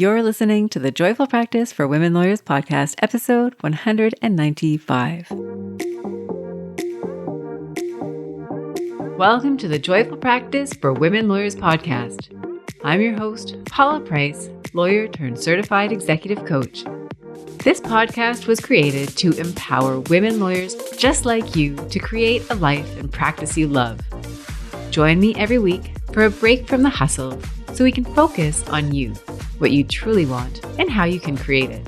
You're listening to the Joyful Practice for Women Lawyers podcast, episode 195. Welcome to the Joyful Practice for Women Lawyers podcast. I'm your host, Paula Price, lawyer turned certified executive coach. This podcast was created to empower women lawyers just like you to create a life and practice you love. Join me every week for a break from the hustle so we can focus on you, what you truly want, and how you can create it.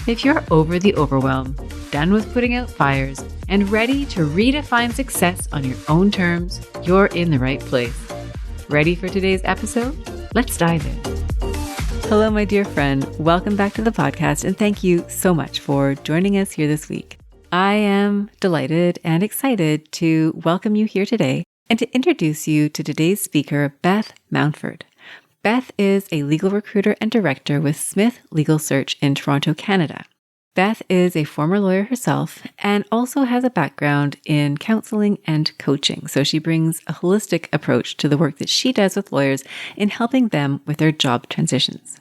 If you're over the overwhelm, done with putting out fires, and ready to redefine success on your own terms, you're in the right place. Ready for today's episode? Let's dive in. Hello, my dear friend. Welcome back to the podcast, and thank you so much for joining us here this week. I am delighted and excited to welcome you here today and to introduce you to today's speaker, Beth Mountford. Beth is a legal recruiter and director with Smith Legal Search in Toronto, Canada. Beth is a former lawyer herself and also has a background in counseling and coaching. So she brings a holistic approach to the work that she does with lawyers in helping them with their job transitions.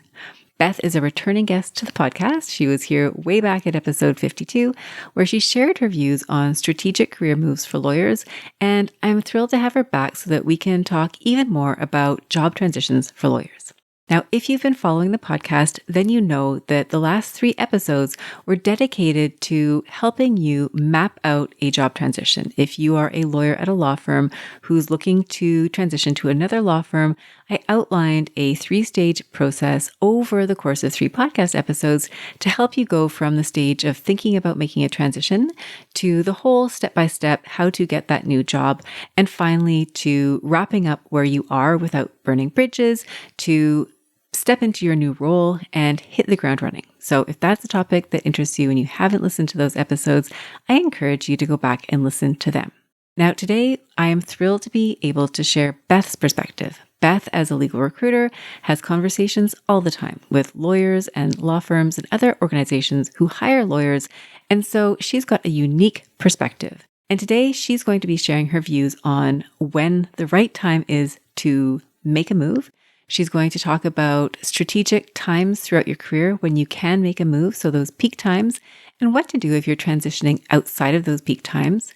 Beth is a returning guest to the podcast. She was here way back at episode 52, where she shared her views on strategic career moves for lawyers. And I'm thrilled to have her back so that we can talk even more about job transitions for lawyers. Now, if you've been following the podcast, then you know that the last 3 episodes were dedicated to helping you map out a job transition. If you are a lawyer at a law firm who's looking to transition to another law firm, I outlined a 3-stage process over the course of 3 podcast episodes to help you go from the stage of thinking about making a transition to the whole step-by-step how to get that new job, and finally to wrapping up where you are without burning bridges to step into your new role and hit the ground running. So if that's a topic that interests you and you haven't listened to those episodes, I encourage you to go back and listen to them. Now, today, I am thrilled to be able to share Beth's perspective. Beth, as a legal recruiter, has conversations all the time with lawyers and law firms and other organizations who hire lawyers, and so she's got a unique perspective. And today, she's going to be sharing her views on when the right time is to make a move. She's going to talk about strategic times throughout your career when you can make a move, so those peak times, and what to do if you're transitioning outside of those peak times.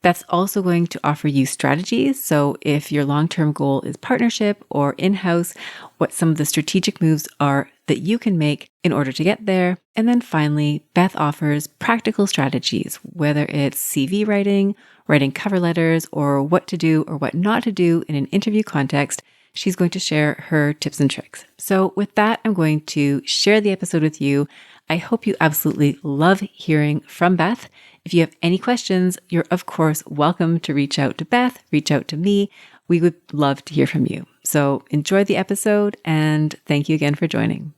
Beth's also going to offer you strategies. So if your long-term goal is partnership or in-house, what some of the strategic moves are that you can make in order to get there. And then finally, Beth offers practical strategies, whether it's CV writing, writing cover letters, or what to do or what not to do in an interview context. She's going to share her tips and tricks. So with that, I'm going to share the episode with you. I hope you absolutely love hearing from Beth. If you have any questions, you're of course welcome to reach out to Beth, reach out to me. We would love to hear from you. So enjoy the episode and thank you again for joining.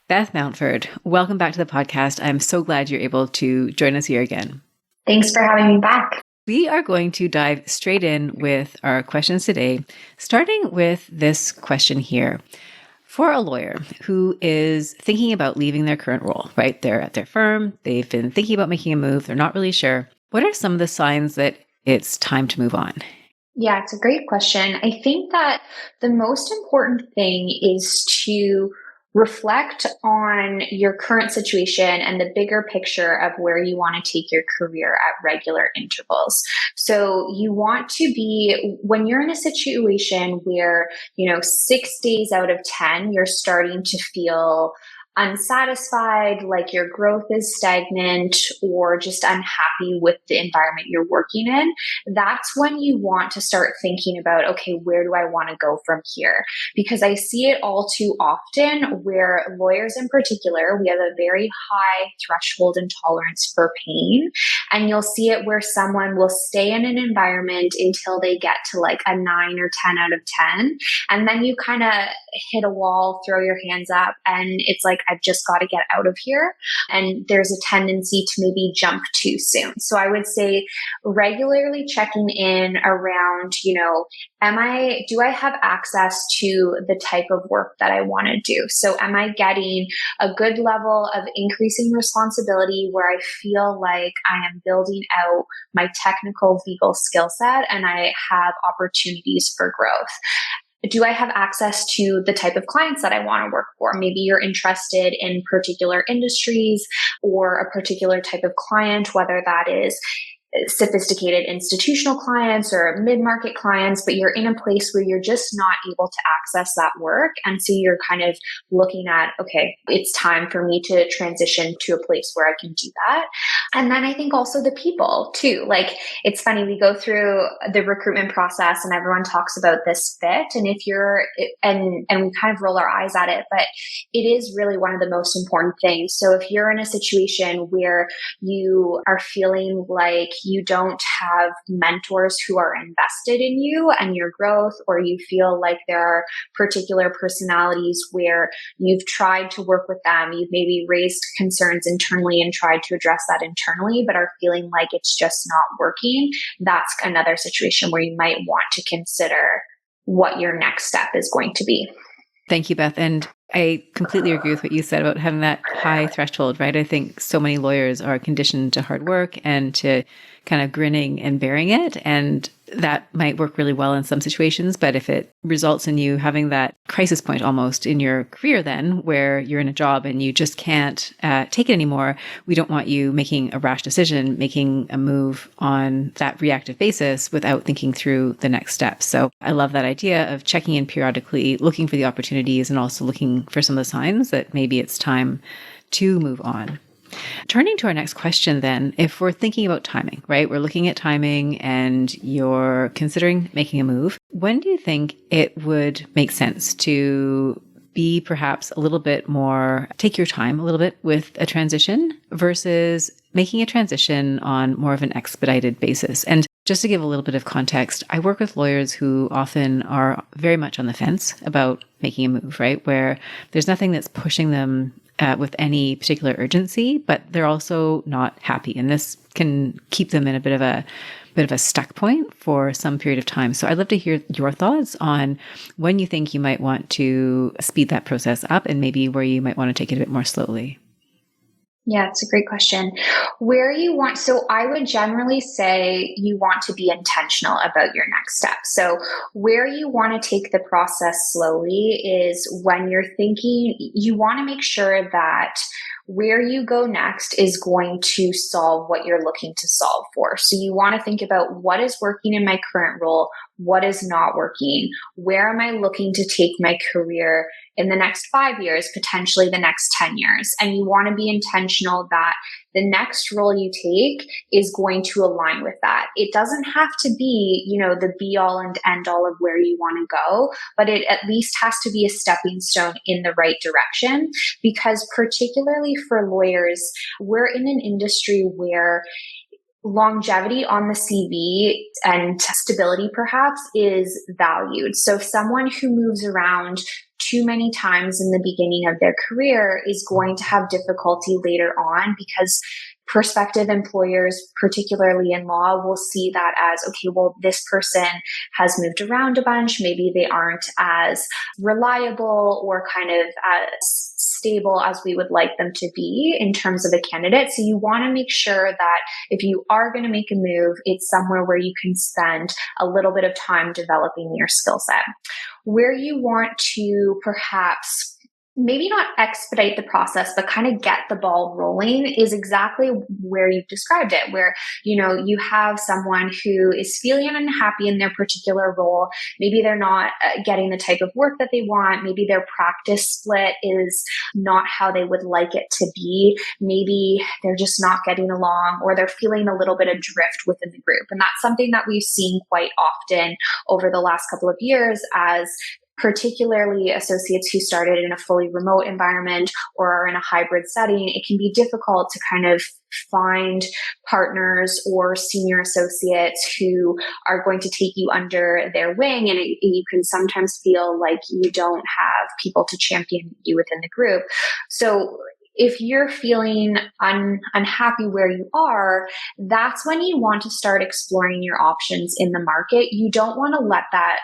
Beth Mountford, welcome back to the podcast. I'm so glad you're able to join us here again. Thanks for having me back. We are going to dive straight in with our questions today, starting with this question here. For a lawyer who is thinking about leaving their current role, right? They're at their firm, they've been thinking about making a move, they're not really sure. What are some of the signs that it's time to move on? Yeah, it's a great question. I think that the most important thing is to reflect on your current situation and the bigger picture of where you want to take your career at regular intervals. So you want to be, when you're in a situation where, 6 days out of 10, you're starting to feel unsatisfied, like your growth is stagnant, or just unhappy with the environment you're working in, that's when you want to start thinking about, okay, where do I want to go from here? Because I see it all too often where lawyers in particular, we have a very high threshold and tolerance for pain. And you'll see it where someone will stay in an environment until they get to like a 9 or 10 out of 10. And then you kind of hit a wall, throw your hands up, and it's like, I've just got to get out of here. And there's a tendency to maybe jump too soon. So I would say regularly checking in around, do I have access to the type of work that I want to do? So am I getting a good level of increasing responsibility where I feel like I am building out my technical legal skill set and I have opportunities for growth? Do I have access to the type of clients that I want to work for? Maybe you're interested in particular industries or a particular type of client, whether that is sophisticated institutional clients or mid-market clients, but you're in a place where you're just not able to access that work. And so you're kind of looking at, okay, it's time for me to transition to a place where I can do that. And then I think also the people too. Like, it's funny, we go through the recruitment process and everyone talks about this fit. And if you're, and we kind of roll our eyes at it, but it is really one of the most important things. So if you're in a situation where you are feeling like you don't have mentors who are invested in you and your growth, or you feel like there are particular personalities where you've tried to work with them, you've maybe raised concerns internally and tried to address that internally, but are feeling like it's just not working, that's another situation where you might want to consider what your next step is going to be. Thank you, Beth. And I completely agree with what you said about having that high threshold, right? I think so many lawyers are conditioned to hard work and to kind of grinning and bearing it. And that might work really well in some situations. But if it results in you having that crisis point almost in your career, then where you're in a job and you just can't take it anymore, we don't want you making a rash decision, making a move on that reactive basis without thinking through the next steps. So I love that idea of checking in periodically, looking for the opportunities, and also looking for some of the signs that maybe it's time to move on. Turning to our next question then, if we're thinking about timing, right? We're looking at timing and you're considering making a move. When do you think it would make sense to be perhaps a little bit more, take your time a little bit with a transition versus making a transition on more of an expedited basis? And just to give a little bit of context, I work with lawyers who often are very much on the fence about making a move, right? Where there's nothing that's pushing them with any particular urgency, but they're also not happy. And this can keep them in a bit of a stuck point for some period of time. So I'd love to hear your thoughts on when you think you might want to speed that process up and maybe where you might want to take it a bit more slowly. Yeah, it's a great question. So I would generally say you want to be intentional about your next step. So where you want to take the process slowly is when you're thinking, you want to make sure that where you go next is going to solve what you're looking to solve for. So you want to think about what is working in my current role, what is not working, where am I looking to take my career in the next 5 years, potentially the next 10 years. And you want to be intentional that the next role you take is going to align with that. It doesn't have to be, the be all and end all of where you want to go, but it at least has to be a stepping stone in the right direction. Because particularly for lawyers, we're in an industry where longevity on the CV and stability perhaps is valued. So someone who moves around too many times in the beginning of their career is going to have difficulty later on, because prospective employers, particularly in law, will see that as, okay, well, this person has moved around a bunch. Maybe they aren't as reliable or kind of as stable as we would like them to be in terms of a candidate. So you want to make sure that if you are going to make a move, it's somewhere where you can spend a little bit of time developing your skill set. Where you want to perhaps maybe not expedite the process, but kind of get the ball rolling is exactly where you've described it, where, you have someone who is feeling unhappy in their particular role. Maybe they're not getting the type of work that they want. Maybe their practice split is not how they would like it to be. Maybe they're just not getting along, or they're feeling a little bit adrift within the group. And that's something that we've seen quite often over the last couple of years, as particularly associates who started in a fully remote environment or are in a hybrid setting. It can be difficult to kind of find partners or senior associates who are going to take you under their wing. And you can sometimes feel like you don't have people to champion you within the group. So if you're feeling unhappy where you are, that's when you want to start exploring your options in the market. You don't want to let that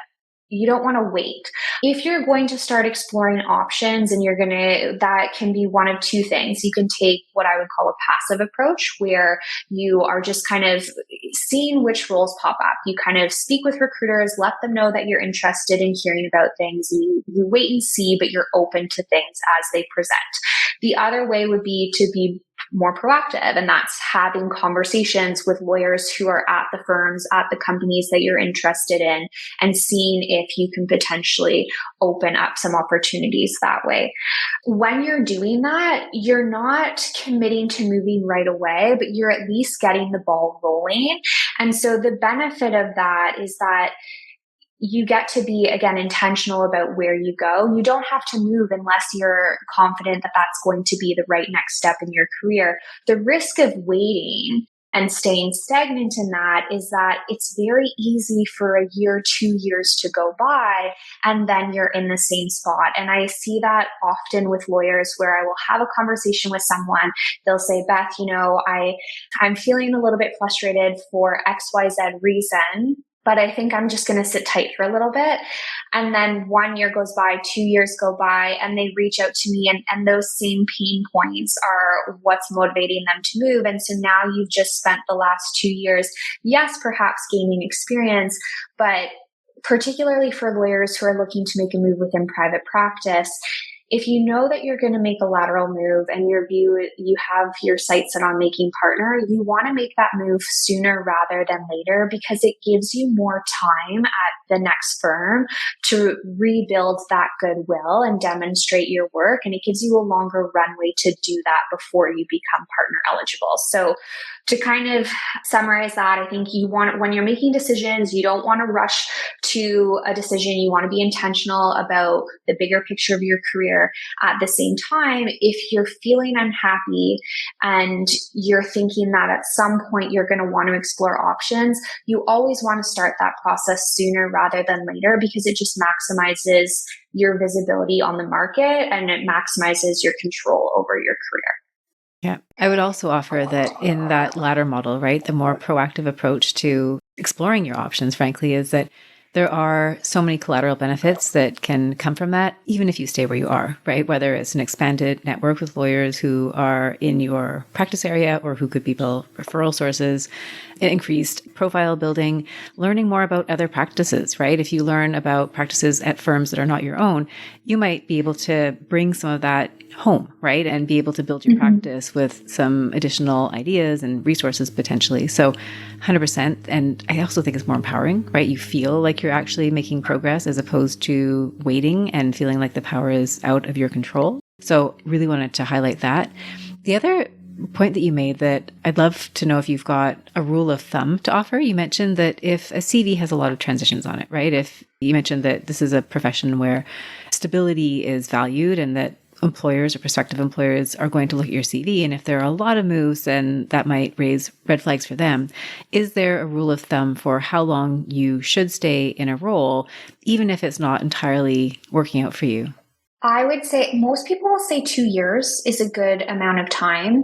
you don't want to wait. If you're going to start exploring options and that can be one of two things. You can take what I would call a passive approach, where you are just kind of seeing which roles pop up. You kind of speak with recruiters, let them know that you're interested in hearing about things. You wait and see, but you're open to things as they present. The other way would be to be more proactive, and that's having conversations with lawyers who are at the firms, at the companies that you're interested in, and seeing if you can potentially open up some opportunities that way. When you're doing that, you're not committing to moving right away, but you're at least getting the ball rolling. And so the benefit of that is that you get to be, again, intentional about where you go. You don't have to move unless you're confident that that's going to be the right next step in your career. The risk of waiting and staying stagnant in that is that it's very easy for a year, 2 years to go by, and then you're in the same spot. And I see that often with lawyers, where I will have a conversation with someone. They'll say, Beth, I'm feeling a little bit frustrated for XYZ reason, but I think I'm just going to sit tight for a little bit. And then 1 year goes by, 2 years go by, and they reach out to me, and those same pain points are what's motivating them to move. And so now you've just spent the last 2 years, yes, perhaps gaining experience, but particularly for lawyers who are looking to make a move within private practice, if you know that you're going to make a lateral move and you have your sights set on making partner, you want to make that move sooner rather than later, because it gives you more time at the next firm to rebuild that goodwill and demonstrate your work. And it gives you a longer runway to do that before you become partner eligible. So to kind of summarize that, I think when you're making decisions, you don't want to rush to a decision. You want to be intentional about the bigger picture of your career. At the same time, if you're feeling unhappy and you're thinking that at some point you're going to want to explore options, you always want to start that process sooner rather than later, because it just maximizes your visibility on the market and it maximizes your control over your career. Yeah. I would also offer that in that latter model, right, the more proactive approach to exploring your options, frankly, is that there are so many collateral benefits that can come from that, even if you stay where you are, right? Whether it's an expanded network with lawyers who are in your practice area or who could be referral sources, increased profile building, learning more about other practices, right? If you learn about practices at firms that are not your own, you might be able to bring some of that home, right? And be able to build your practice with some additional ideas and resources potentially. So 100%. And I also think it's more empowering, right? You feel like you're actually making progress as opposed to waiting and feeling like the power is out of your control. So really wanted to highlight that. The other point that you made that I'd love to know if you've got a rule of thumb to offer. You mentioned that if a CV has a lot of transitions on it, right? If you mentioned that this is a profession where stability is valued and that employers or prospective employers are going to look at your CV. And if there are a lot of moves, then that might raise red flags for them. Is there a rule of thumb for how long you should stay in a role, even if it's not entirely working out for you? I would say most people will say 2 years is a good amount of time.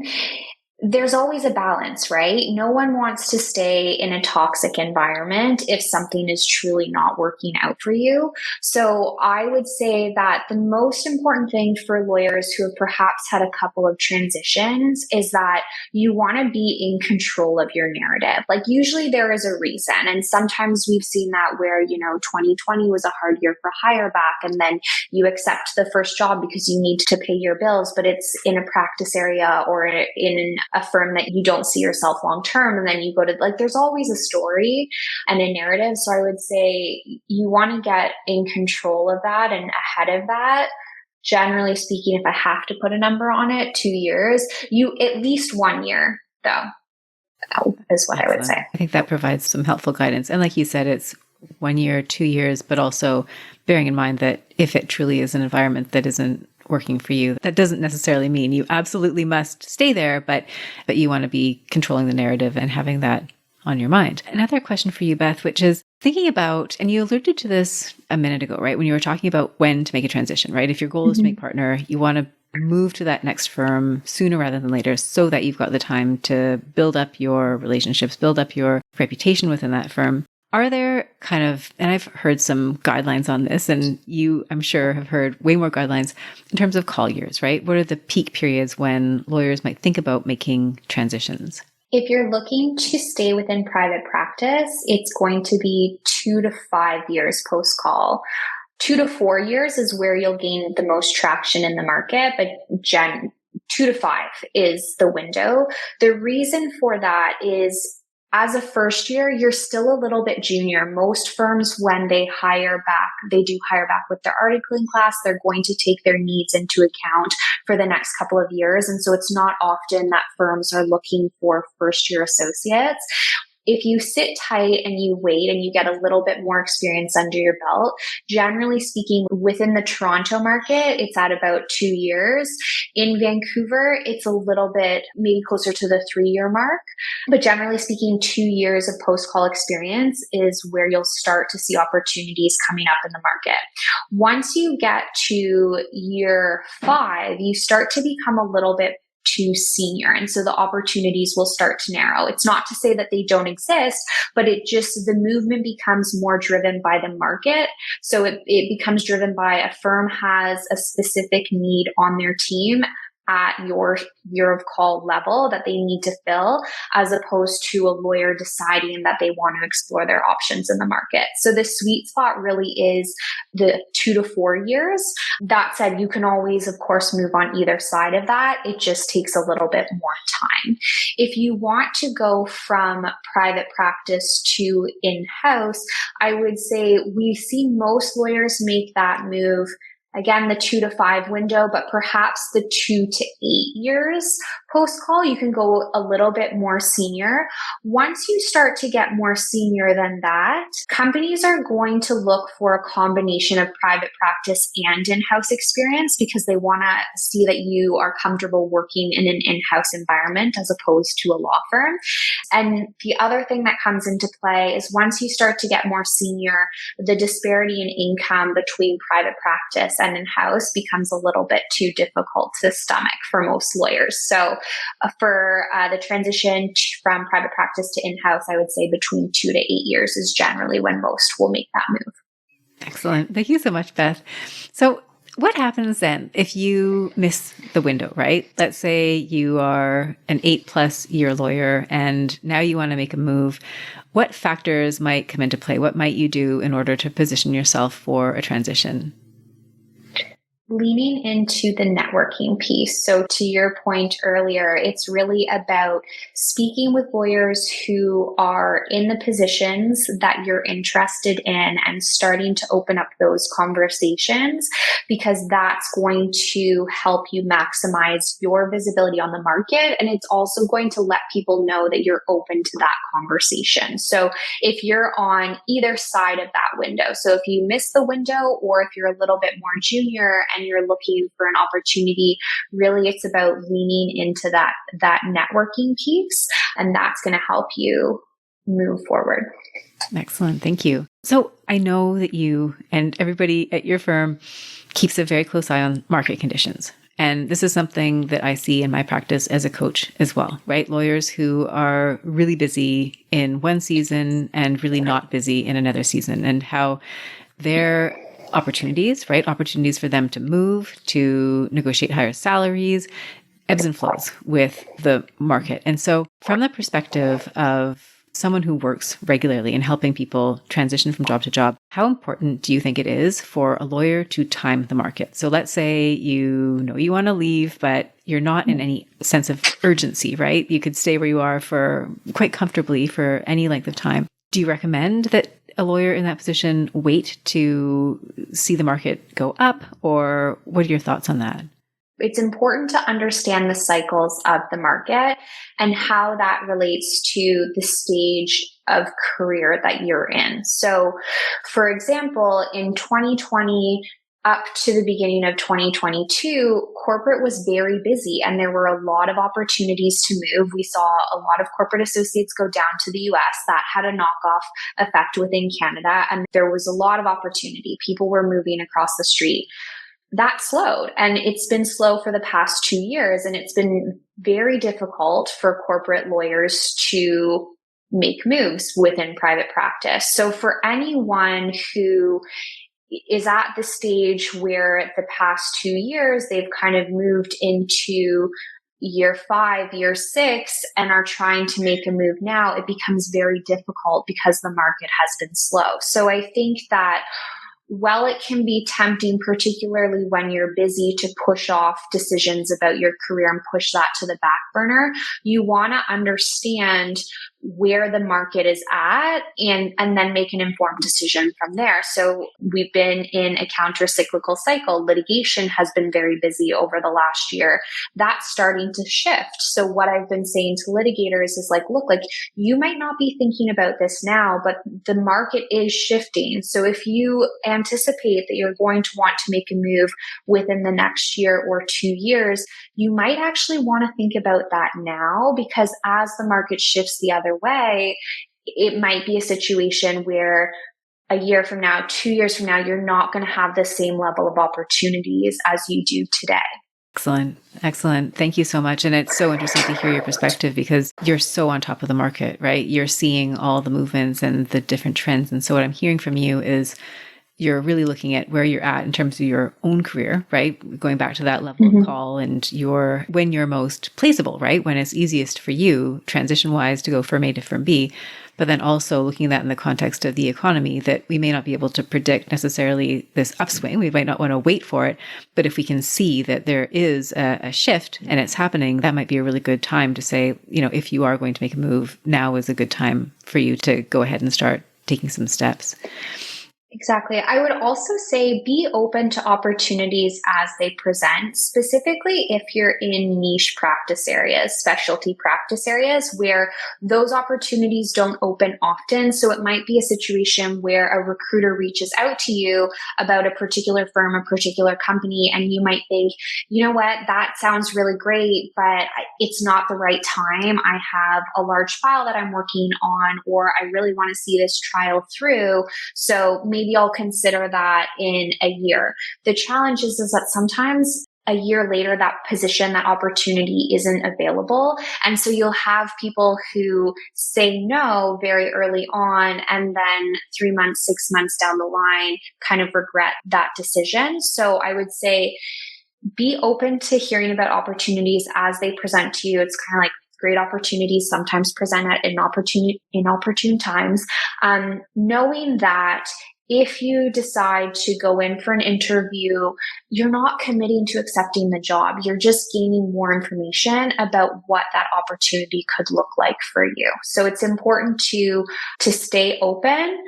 There's always a balance, right? No one wants to stay in a toxic environment if something is truly not working out for you. So I would say that the most important thing for lawyers who have perhaps had a couple of transitions is that you want to be in control of your narrative. Like usually there is a reason. And sometimes we've seen that where, 2020 was a hard year for hire back, and then you accept the first job because you need to pay your bills, but it's in a practice area or in a firm that you don't see yourself long term. And then you go to there's always a story and a narrative. So I would say you want to get in control of that and ahead of that. Generally speaking, if I have to put a number on it, 2 years, at least 1 year though, is what I would say. I think that provides some helpful guidance. And like you said, it's 1 year, 2 years, but also bearing in mind that if it truly is an environment that isn't working for you, that doesn't necessarily mean you absolutely must stay there, but you want to be controlling the narrative and having that on your mind. Another question for you, Beth, which is thinking about, and you alluded to this a minute ago, right? When you were talking about when to make a transition, right? If your goal is to make partner, you want to move to that next firm sooner rather than later so that you've got the time to build up your relationships, build up your reputation within that firm. Are there kind of, and I've heard some guidelines on this, and you, I'm sure, have heard way more guidelines in terms of call years, right? What are the peak periods when lawyers might think about making transitions? If you're looking to stay within private practice, it's going to be 2 to 5 years post call. 2 to 4 years is where you'll gain the most traction in the market, but 2 to 5 is the window. The reason for that is as a first year, you're still a little bit junior. Most firms, when they hire back, they do hire back with their articling class. They're going to take their needs into account for the next couple of years. And so it's not often that firms are looking for first year associates. If you sit tight and you wait and you get a little bit more experience under your belt, generally speaking, within the Toronto market, it's at about 2 years. In Vancouver, it's a little bit maybe closer to the 3-year mark. But generally speaking, 2 years of post-call experience is where you'll start to see opportunities coming up in the market. Once you get to year 5, you start to become a little bit too senior. And so the opportunities will start to narrow. It's not to say that they don't exist, but the movement becomes more driven by the market. So it becomes driven by a firm has a specific need on their team at your year of call level that they need to fill, as opposed to a lawyer deciding that they want to explore their options in the market. So the sweet spot really is the 2 to 4 years. That said, you can always, of course, move on either side of that. It just takes a little bit more time. If you want to go from private practice to in-house, I would say we've seen most lawyers make that move. Again, the 2 to 5 window, but perhaps the 2 to 8 years post call, you can go a little bit more senior. Once you start to get more senior than that, companies are going to look for a combination of private practice and in-house experience because they want to see that you are comfortable working in an in-house environment as opposed to a law firm. And the other thing that comes into play is once you start to get more senior, the disparity in income between private practice and in-house becomes a little bit too difficult to stomach for most lawyers. So for the transition from private practice to in-house, I would say between 2 to 8 years is generally when most will make that move. Excellent. Thank you so much, Beth. So what happens then if you miss the window, right? Let's say you are an 8+ year lawyer and now you want to make a move. What factors might come into play? What might you do in order to position yourself for a transition? Leaning into the networking piece. So to your point earlier, it's really about speaking with lawyers who are in the positions that you're interested in and starting to open up those conversations, because that's going to help you maximize your visibility on the market. And it's also going to let people know that you're open to that conversation. So if you're on either side of that window, so if you miss the window or if you're a little bit more junior and you're looking for an opportunity, really it's about leaning into that networking piece, and that's going to help you move forward. Excellent. Thank you. So I know that you and everybody at your firm keeps a very close eye on market conditions. And this is something that I see in my practice as a coach as well, right? Lawyers who are really busy in one season and really not busy in another season, and how their opportunities, right? Opportunities for them to move, to negotiate higher salaries, ebbs and flows with the market. And so from the perspective of someone who works regularly in helping people transition from job to job, how important do you think it is for a lawyer to time the market? So let's say you know you want to leave, but you're not in any sense of urgency, right? You could stay where you are for quite comfortably for any length of time. Do you recommend that a lawyer in that position wait to see the market go up, or what are your thoughts on that? It's important to understand the cycles of the market and how that relates to the stage of career that you're in. So, for example, in 2020, up to the beginning of 2022, corporate was very busy and there were a lot of opportunities to move. We saw a lot of corporate associates go down to the US. That had a knockoff effect within Canada, and there was a lot of opportunity. People were moving across the street. That slowed, and it's been slow for the past 2 years, and it's been very difficult for corporate lawyers to make moves within private practice. So for anyone who is at the stage where the past 2 years, they've kind of moved into year 5, year 6, and are trying to make a move now, it becomes very difficult because the market has been slow. So I think that while it can be tempting, particularly when you're busy, to push off decisions about your career and push that to the back burner, you want to understand where the market is at and then make an informed decision from there. So we've been in a counter-cyclical cycle. Litigation has been very busy over the last year. That's starting to shift. So what I've been saying to litigators is like, look, like you might not be thinking about this now, but the market is shifting. So if you anticipate that you're going to want to make a move within the next year or 2 years, you might actually want to think about that now, because as the market shifts the other way, it might be a situation where a year from now, 2 years from now, you're not going to have the same level of opportunities as you do today. Excellent. Excellent. Thank you so much. And it's so interesting to hear your perspective because you're so on top of the market, right? You're seeing all the movements and the different trends. And so what I'm hearing from you is you're really looking at where you're at in terms of your own career, right? Going back to that level of call and when you're most placeable, right? When it's easiest for you, transition wise, to go from A to from B, but then also looking at that in the context of the economy, that we may not be able to predict necessarily this upswing. We might not want to wait for it, but if we can see that there is a shift and it's happening, that might be a really good time to say, if you are going to make a move, now is a good time for you to go ahead and start taking some steps. Exactly. I would also say be open to opportunities as they present, specifically if you're in niche practice areas, specialty practice areas where those opportunities don't open often. So it might be a situation where a recruiter reaches out to you about a particular firm, a particular company, and you might think, you know what, that sounds really great, but it's not the right time. I have a large file that I'm working on, or I really want to see this trial through. So maybe I'll consider that in a year. The challenge is that sometimes a year later, that position, that opportunity isn't available. And so you'll have people who say no very early on, and then 3 months, 6 months down the line, kind of regret that decision. So I would say be open to hearing about opportunities as they present to you. It's kind of like great opportunities sometimes present at inopportune times. Knowing that if you decide to go in for an interview, you're not committing to accepting the job. You're just gaining more information about what that opportunity could look like for you. So it's important to stay open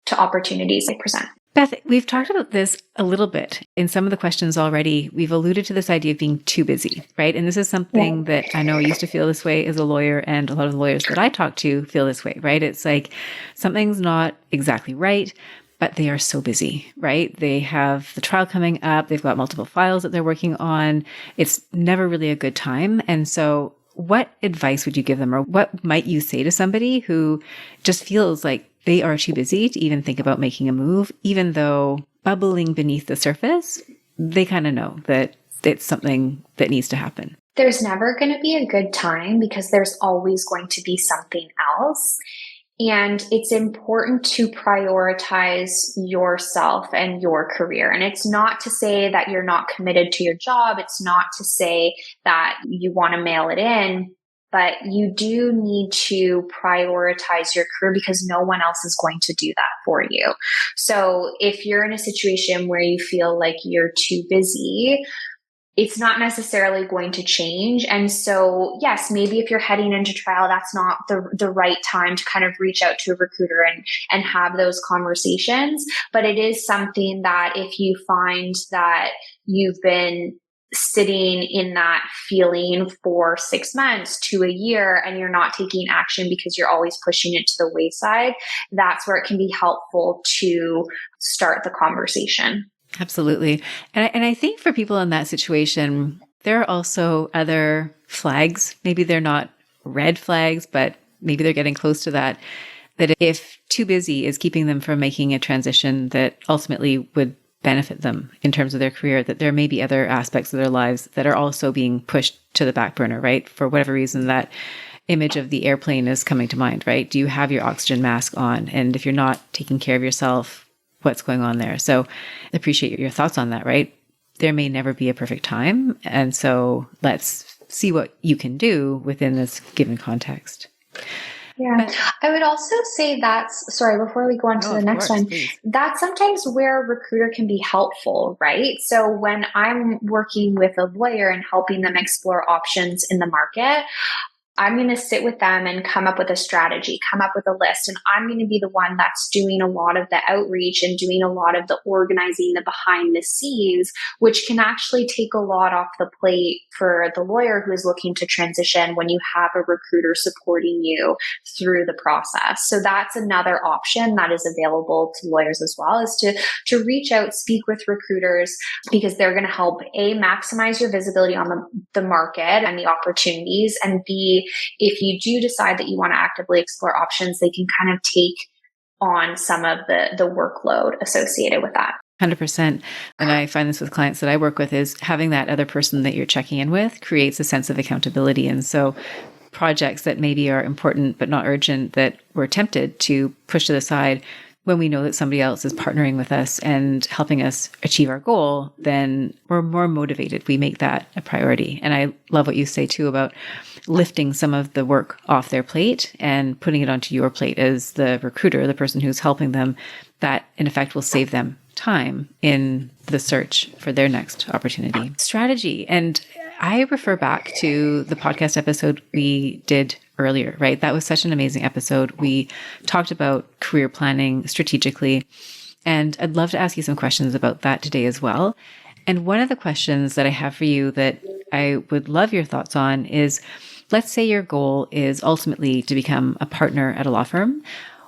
to opportunities they present. Beth, we've talked about this a little bit in some of the questions already. We've alluded to this idea of being too busy, right? And this is something that I know I used to feel this way as a lawyer, and a lot of the lawyers that I talk to feel this way, right? It's like something's not exactly right, but they are so busy, right? They have the trial coming up. They've got multiple files that they're working on. It's never really a good time. And so what advice would you give them, or what might you say to somebody who just feels like they are too busy to even think about making a move, even though bubbling beneath the surface, they kind of know that it's something that needs to happen? There's never going to be a good time because there's always going to be something else. And it's important to prioritize yourself and your career. And it's not to say that you're not committed to your job. It's not to say that you want to mail it in, but you do need to prioritize your career because no one else is going to do that for you. So if you're in a situation where you feel like you're too busy, it's not necessarily going to change. And so, yes, maybe if you're heading into trial, that's not the right time to kind of reach out to a recruiter and have those conversations. But it is something that if you find that you've been sitting in that feeling for 6 months to a year and you're not taking action because you're always pushing it to the wayside, that's where it can be helpful to start the conversation. Absolutely. And I think for people in that situation, there are also other flags. Maybe they're not red flags, but maybe they're getting close to that. That if too busy is keeping them from making a transition that ultimately would benefit them in terms of their career, that there may be other aspects of their lives that are also being pushed to the back burner, right? For whatever reason, that image of the airplane is coming to mind, right? Do you have your oxygen mask on? And if you're not taking care of yourself, what's going on there? So I appreciate your thoughts on that, right? There may never be a perfect time. And so let's see what you can do within this given context. Yeah. I would also say before we go on to the next one, that's sometimes where a recruiter can be helpful, right? So when I'm working with a lawyer and helping them explore options in the market, I'm going to sit with them and come up with a strategy, come up with a list. And I'm going to be the one that's doing a lot of the outreach and doing a lot of the organizing, the behind the scenes, which can actually take a lot off the plate for the lawyer who is looking to transition when you have a recruiter supporting you through the process. So that's another option that is available to lawyers as well, is to reach out, speak with recruiters, because they're going to help maximize your visibility on the market and the opportunities, and B, if you do decide that you want to actively explore options, they can kind of take on some of the workload associated with that. 100%. And I find this with clients that I work with, is having that other person that you're checking in with creates a sense of accountability. And so projects that maybe are important but not urgent, that we're tempted to push to the side, when we know that somebody else is partnering with us and helping us achieve our goal, then we're more motivated. We make that a priority. And I love what you say too about lifting some of the work off their plate and putting it onto your plate as the recruiter, the person who's helping them. That in effect will save them time in the search for their next opportunity. Strategy. And I refer back to the podcast episode we did earlier, right? That was such an amazing episode. We talked about career planning strategically, and I'd love to ask you some questions about that today as well. And one of the questions that I have for you that I would love your thoughts on is, let's say your goal is ultimately to become a partner at a law firm.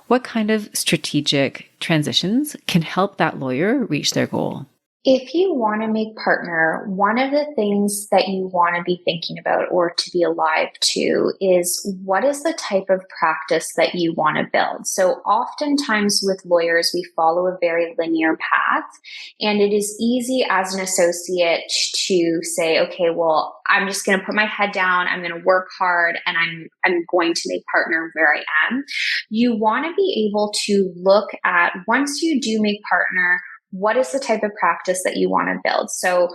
What kind of strategic transitions can help that lawyer reach their goal? If you want to make partner, one of the things that you want to be thinking about or to be alive to is, what is the type of practice that you want to build? So oftentimes with lawyers, we follow a very linear path, and it is easy as an associate to say, okay, well, I'm just going to put my head down, I'm going to work hard, and I'm going to make partner where I am. You want to be able to look at, once you do make partner, what is the type of practice that you want to build? So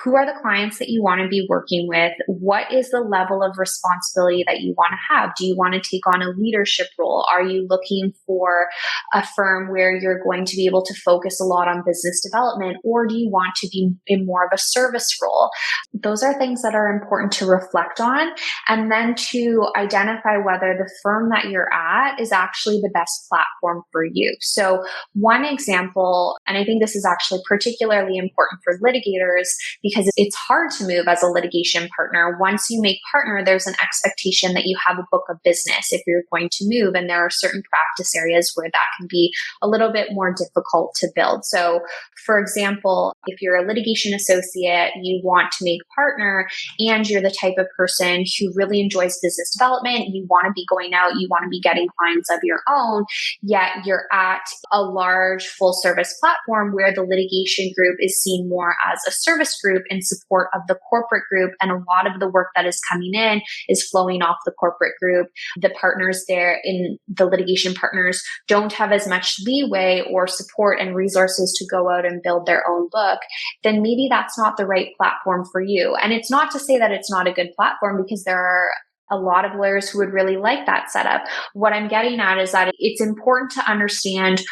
who are the clients that you want to be working with? What is the level of responsibility that you want to have? Do you want to take on a leadership role? Are you looking for a firm where you're going to be able to focus a lot on business development? Or do you want to be in more of a service role? Those are things that are important to reflect on, and then to identify whether the firm that you're at is actually the best platform for you. So one example, and I think this is actually particularly important for litigators, because it's hard to move as a litigation partner. Once you make partner, there's an expectation that you have a book of business if you're going to move. And there are certain practice areas where that can be a little bit more difficult to build. So for example, if you're a litigation associate, you want to make partner, and you're the type of person who really enjoys business development, you want to be going out, you want to be getting clients of your own, yet you're at a large full service platform where the litigation group is seen more as a service group in support of the corporate group, and a lot of the work that is coming in is flowing off the corporate group. The partners there, in the litigation partners, don't have as much leeway or support and resources to go out and build their own book, then maybe that's not the right platform for you. And it's not to say that it's not a good platform, because there are a lot of lawyers who would really like that setup. What I'm getting at is that it's important to understand,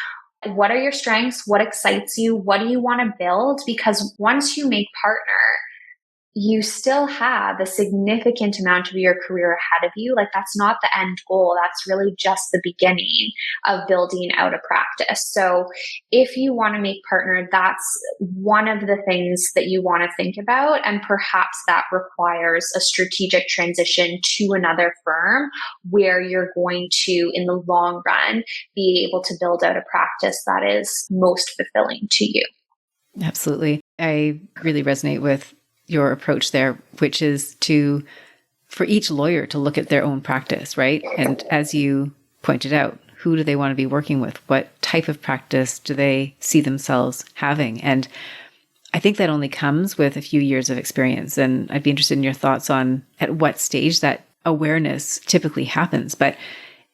what are your strengths? What excites you? What do you want to build? Because once you make partner, you still have a significant amount of your career ahead of you. Like, that's not the end goal. That's really just the beginning of building out a practice. So if you want to make partner, that's one of the things that you want to think about. And perhaps that requires a strategic transition to another firm where you're going to, in the long run, be able to build out a practice that is most fulfilling to you. Absolutely. I really resonate with your approach there, which is for each lawyer to look at their own practice, right? And as you pointed out, who do they want to be working with? What type of practice do they see themselves having? And I think that only comes with a few years of experience. And I'd be interested in your thoughts on at what stage that awareness typically happens. But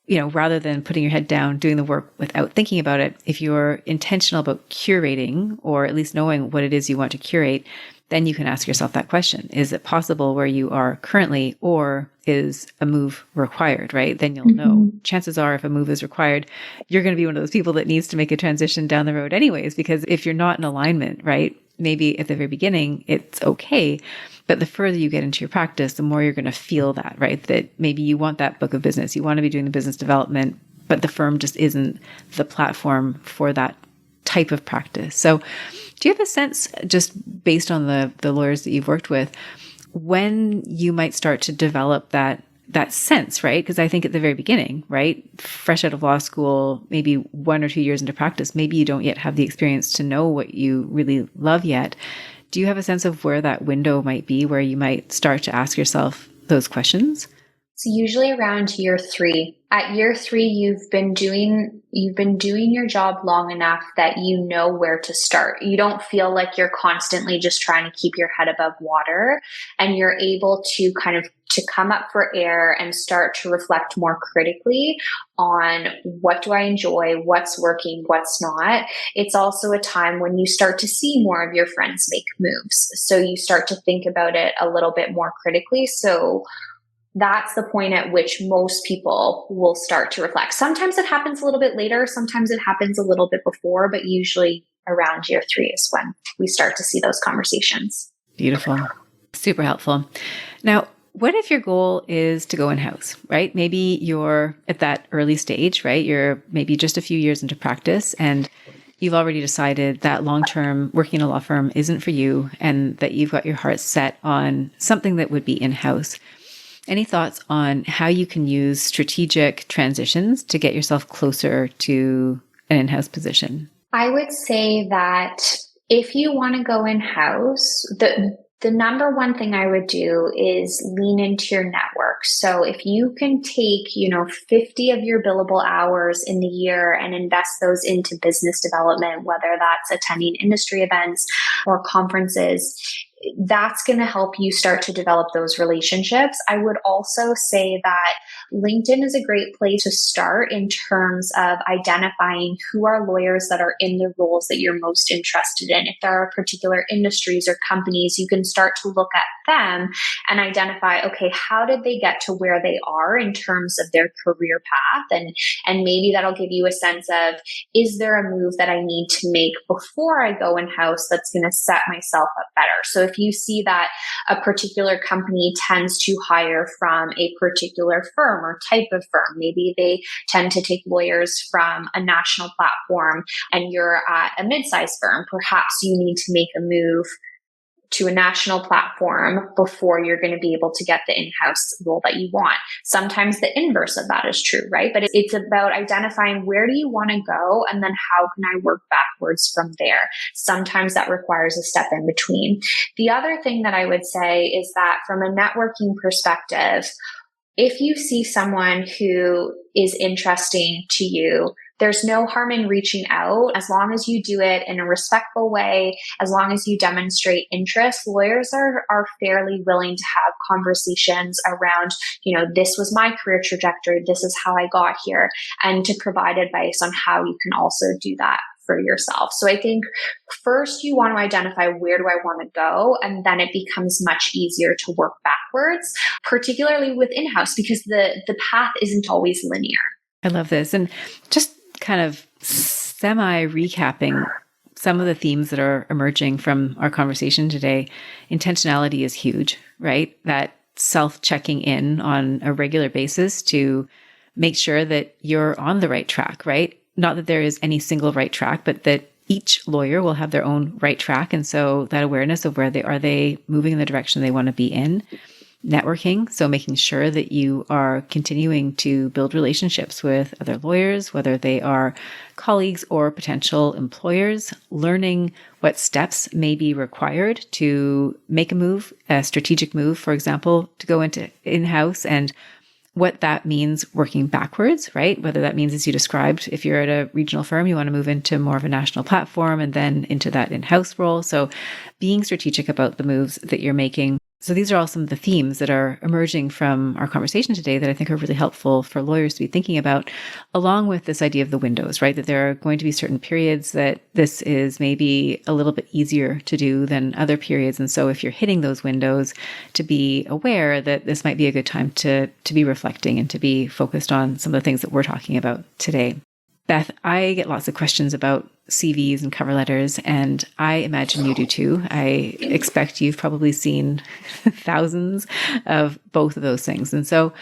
rather than putting your head down, doing the work without thinking about it, if you're intentional about curating, or at least knowing what it is you want to curate, then you can ask yourself that question. Is it possible where you are currently, or is a move required, right? Then you'll know. Chances are, if a move is required, you're going to be one of those people that needs to make a transition down the road anyways, because if you're not in alignment, right? Maybe at the very beginning, it's okay. But the further you get into your practice, the more you're going to feel that, right? That maybe you want that book of business. You want to be doing the business development, but the firm just isn't the platform for that type of practice. So do you have a sense, just based on the lawyers that you've worked with, when you might start to develop that sense, right? Because I think at the very beginning, right, fresh out of law school, maybe 1 or 2 years into practice, maybe you don't yet have the experience to know what you really love yet. Do you have a sense of where that window might be, where you might start to ask yourself those questions? So usually around year 3. At year 3, you've been doing your job long enough that you know where to start. You don't feel like you're constantly just trying to keep your head above water, and you're able to kind of to come up for air and start to reflect more critically on what do I enjoy, what's working, what's not. It's also a time when you start to see more of your friends make moves. So you start to think about it a little bit more critically. So that's the point at which most people will start to reflect. Sometimes it happens a little bit later. Sometimes it happens a little bit before, but usually around year 3 is when we start to see those conversations. Beautiful. Super helpful. Now, what if your goal is to go in-house, right? Maybe you're at that early stage, right? You're maybe just a few years into practice, and you've already decided that long-term working in a law firm isn't for you, and that you've got your heart set on something that would be in-house. Any thoughts on how you can use strategic transitions to get yourself closer to an in-house position? I would say that if you want to go in-house, the number one thing I would do is lean into your network. So if you can take, 50 of your billable hours in the year and invest those into business development, whether that's attending industry events or conferences, that's going to help you start to develop those relationships. I would also say that LinkedIn is a great place to start in terms of identifying who are lawyers that are in the roles that you're most interested in. If there are particular industries or companies, you can start to look at them and identify, okay, how did they get to where they are in terms of their career path? And maybe that'll give you a sense of, is there a move that I need to make before I go in-house that's going to set myself up better? So if you see that a particular company tends to hire from a particular firm or type of firm, maybe they tend to take lawyers from a national platform and you're at a mid-sized firm, perhaps you need to make a move to a national platform before you're going to be able to get the in-house role that you want. Sometimes the inverse of that is true, right? But it's about identifying where do you want to go and then how can I work backwards from there. Sometimes that requires a step in between. The other thing that I would say is that from a networking perspective, if you see someone who is interesting to you, there's no harm in reaching out as long as you do it in a respectful way, as long as you demonstrate interest. Lawyers are fairly willing to have conversations around, this was my career trajectory, this is how I got here, and to provide advice on how you can also do that for yourself. So I think first you want to identify where do I want to go, and then it becomes much easier to work backwards, particularly with in-house, because the path isn't always linear. I love this. And just kind of semi-recapping some of the themes that are emerging from our conversation today, intentionality is huge, right? That self-checking in on a regular basis to make sure that you're on the right track, right? Not that there is any single right track, but that each lawyer will have their own right track. And so that awareness of where they moving in the direction they want to be in. Networking, so making sure that you are continuing to build relationships with other lawyers, whether they are colleagues or potential employers, learning what steps may be required to make a move, a strategic move, for example, to go into in-house, and what that means working backwards, right? Whether that means, as you described, if you're at a regional firm, you want to move into more of a national platform and then into that in-house role. So being strategic about the moves that you're making. So these are all some of the themes that are emerging from our conversation today that I think are really helpful for lawyers to be thinking about, along with this idea of the windows, right? That there are going to be certain periods that this is maybe a little bit easier to do than other periods. And so if you're hitting those windows, to be aware that this might be a good time to be reflecting and to be focused on some of the things that we're talking about today. Beth, I get lots of questions about CVs and cover letters, and I imagine you do too. I expect you've probably seen thousands of both of those things. And so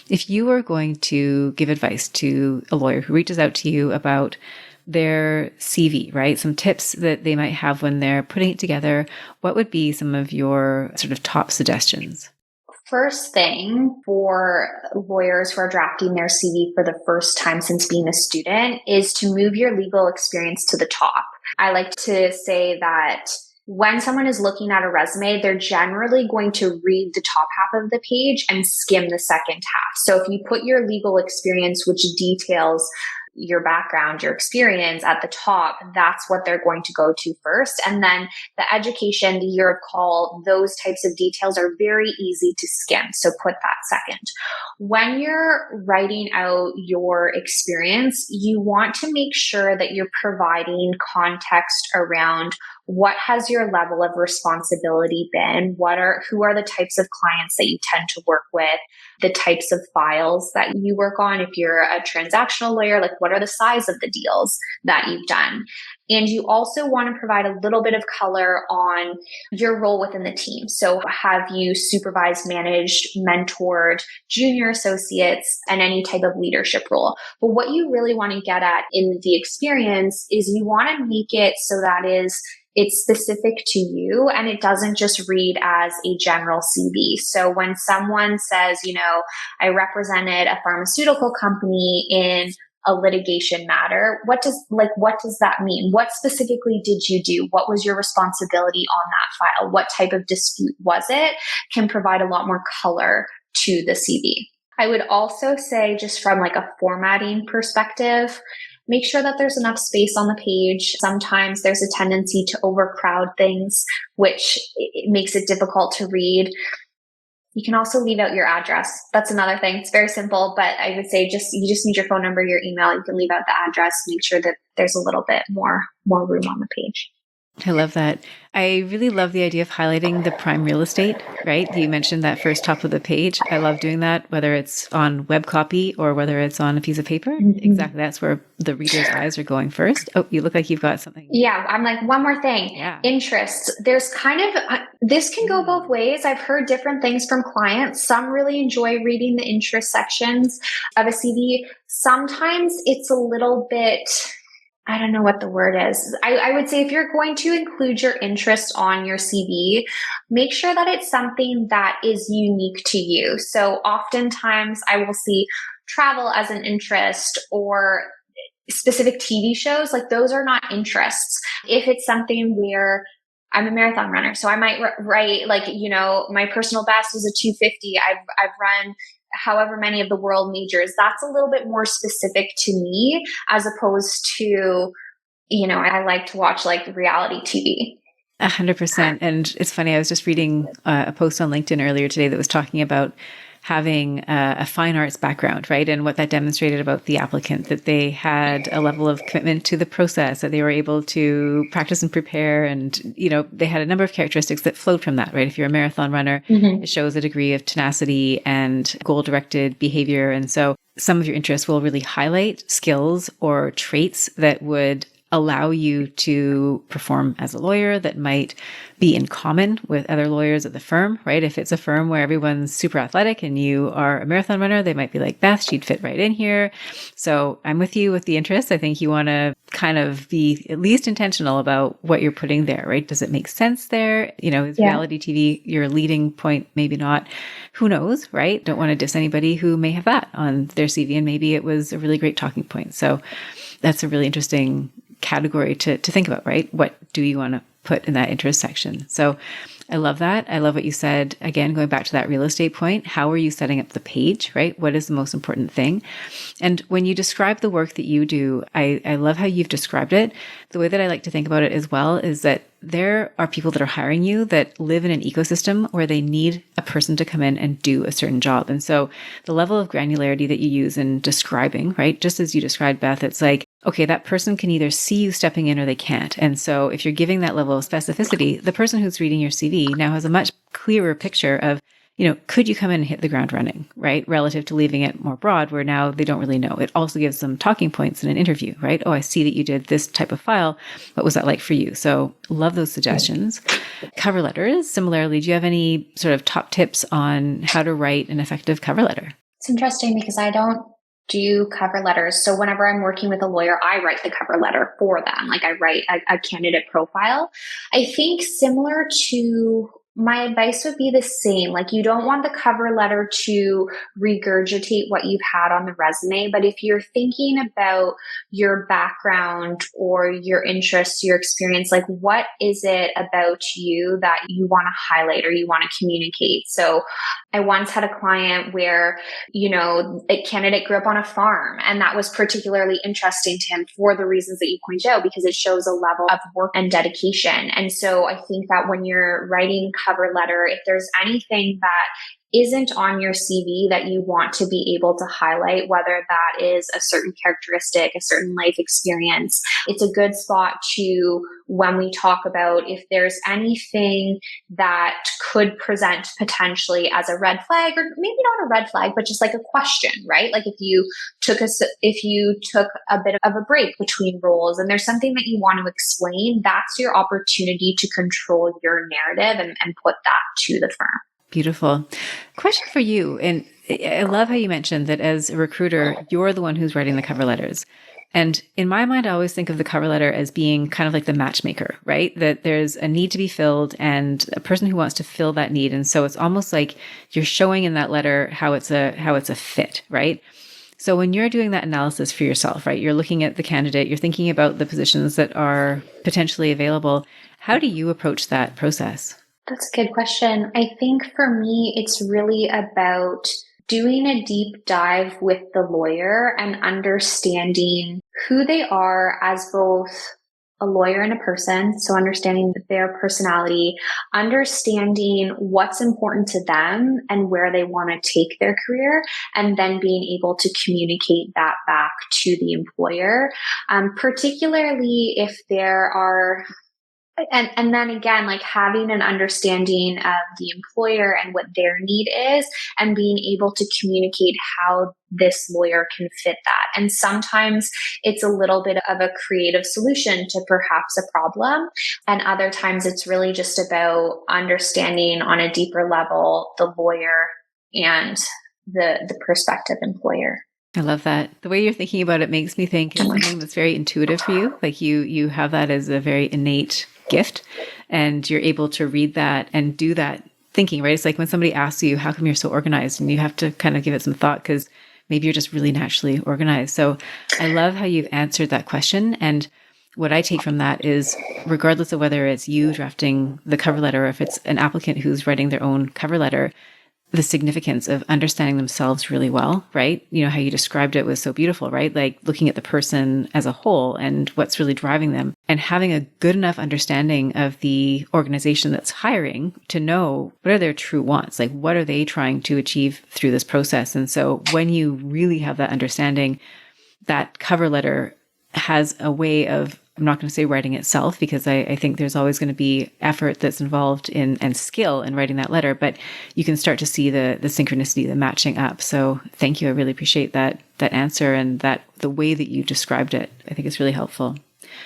if you were going to give advice to a lawyer who reaches out to you about their CV, right? Some tips that they might have when they're putting it together, what would be some of your sort of top suggestions? First thing for lawyers who are drafting their CV for the first time since being a student is to move your legal experience to the top. I like to say that when someone is looking at a resume, they're generally going to read the top half of the page and skim the second half. So if you put your legal experience, which details your background, your experience at the top, that's what they're going to go to first. And then the education, the year of call, those types of details are very easy to skim. So put that second. When you're writing out your experience, you want to make sure that you're providing context around what has your level of responsibility been? Who are the types of clients that you tend to work with? The types of files that you work on. If you're a transactional lawyer, like what are the size of the deals that you've done? And you also want to provide a little bit of color on your role within the team. So have you supervised, managed, mentored junior associates and any type of leadership role? But what you really want to get at in the experience is you want to make it so that it's specific to you and it doesn't just read as a general CV. So when someone says, I represented a pharmaceutical company in a litigation matter, what does that mean? What specifically did you do? What was your responsibility on that file? What type of dispute was it? Can provide a lot more color to the CV. I would also say, just from like a formatting perspective, make sure that there's enough space on the page. Sometimes there's a tendency to overcrowd things, which it makes it difficult to read. You can also leave out your address. That's another thing. It's very simple, but I would say you just need your phone number, your email. You can leave out the address, make sure that there's a little bit more room on the page. I love that. I really love the idea of highlighting the prime real estate, right? You mentioned that first top of the page. I love doing that, whether it's on web copy or whether it's on a piece of paper. Mm-hmm. Exactly. That's where the reader's eyes are going first. Oh, you look like you've got something. Yeah. I'm like, one more thing. Yeah. Interests. There's this can go both ways. I've heard different things from clients. Some really enjoy reading the interest sections of a CV. Sometimes it's a little bit, I don't know what the word is. I would say if you're going to include your interest on your CV, make sure that it's something that is unique to you. So oftentimes I will see travel as an interest or specific TV shows. Like those are not interests. If it's something where I'm a marathon runner, so I might write like, my personal best is a 250. I've run however many of the world majors. That's a little bit more specific to me as opposed to, I like to watch like reality TV. 100%. And it's funny, I was just reading a post on LinkedIn earlier today that was talking about having a fine arts background, right? And what that demonstrated about the applicant, that they had a level of commitment to the process, that they were able to practice and prepare. And, they had a number of characteristics that flowed from that, right? If you're a marathon runner, mm-hmm. It shows a degree of tenacity and goal-directed behavior. And so some of your interests will really highlight skills or traits that would allow you to perform as a lawyer that might be in common with other lawyers at the firm, right? If it's a firm where everyone's super athletic and you are a marathon runner, they might be like, Beth, she'd fit right in here. So I'm with you with the interest. I think you want to kind of be at least intentional about what you're putting there, right? Does it make sense there? Is reality TV your leading point? Maybe not. Who knows, right? Don't want to diss anybody who may have that on their CV and maybe it was a really great talking point. So that's a really interesting category to think about, right? What do you want to put in that intersection. So I love that. I love what you said. Again, going back to that real estate point, how are you setting up the page, right? What is the most important thing? And when you describe the work that you do, I love how you've described it. The way that I like to think about it as well is that there are people that are hiring you that live in an ecosystem where they need a person to come in and do a certain job. And so the level of granularity that you use in describing, right? Just as you described, Beth, it's like, okay, that person can either see you stepping in or they can't. And so if you're giving that level of specificity, the person who's reading your CV now has a much clearer picture of, could you come in and hit the ground running, right? Relative to leaving it more broad where now they don't really know. It also gives them talking points in an interview, right? Oh, I see that you did this type of file. What was that like for you? So love those suggestions. Cover letters, similarly, do you have any sort of top tips on how to write an effective cover letter? It's interesting because I don't do cover letters. So whenever I'm working with a lawyer, I write the cover letter for them. Like I write a candidate profile. I think similar to my advice would be the same. Like you don't want the cover letter to regurgitate what you've had on the resume. But if you're thinking about your background or your interests, your experience, like what is it about you that you want to highlight or you want to communicate? So I once had a client where, a candidate grew up on a farm, and that was particularly interesting to him for the reasons that you pointed out, because it shows a level of work and dedication. And so I think that when you're writing cover letter, if there's anything that isn't on your CV that you want to be able to highlight, whether that is a certain characteristic, a certain life experience, it's a good spot to, when we talk about if there's anything that could present potentially as a red flag, or maybe not a red flag, but just like a question, right? Like if you took a bit of a break between roles and there's something that you want to explain, that's your opportunity to control your narrative and put that to the firm. Beautiful. Question for you. And I love how you mentioned that as a recruiter, you're the one who's writing the cover letters. And in my mind, I always think of the cover letter as being kind of like the matchmaker, right? That there's a need to be filled and a person who wants to fill that need. And so it's almost like you're showing in that letter how it's a fit, right? So when you're doing that analysis for yourself, right, you're looking at the candidate, you're thinking about the positions that are potentially available. How do you approach that process? That's a good question. I think for me, it's really about doing a deep dive with the lawyer and understanding who they are as both a lawyer and a person. So understanding their personality, understanding what's important to them and where they want to take their career, and then being able to communicate that back to the employer, particularly if there are... And then again, like having an understanding of the employer and what their need is, and being able to communicate how this lawyer can fit that. And sometimes it's a little bit of a creative solution to perhaps a problem. And other times it's really just about understanding on a deeper level the lawyer and the prospective employer. I love that. The way you're thinking about it makes me think it's something that's very intuitive for you. Like you have that as a very innate gift, and you're able to read that and do that thinking, right? It's like when somebody asks you, how come you're so organized? And you have to kind of give it some thought because maybe you're just really naturally organized. So I love how you've answered that question. And what I take from that is, regardless of whether it's you drafting the cover letter or if it's an applicant who's writing their own cover letter, the significance of understanding themselves really well, right? You know, how you described it was so beautiful, right? Like looking at the person as a whole and what's really driving them, and having a good enough understanding of the organization that's hiring to know what are their true wants, like what are they trying to achieve through this process. And so when you really have that understanding, that cover letter has a way of, I'm not going to say writing itself, because I think there's always going to be effort that's involved in and skill in writing that letter, but you can start to see the synchronicity, the matching up. So thank you. I really appreciate that answer, and that the way that you described it, I think is really helpful.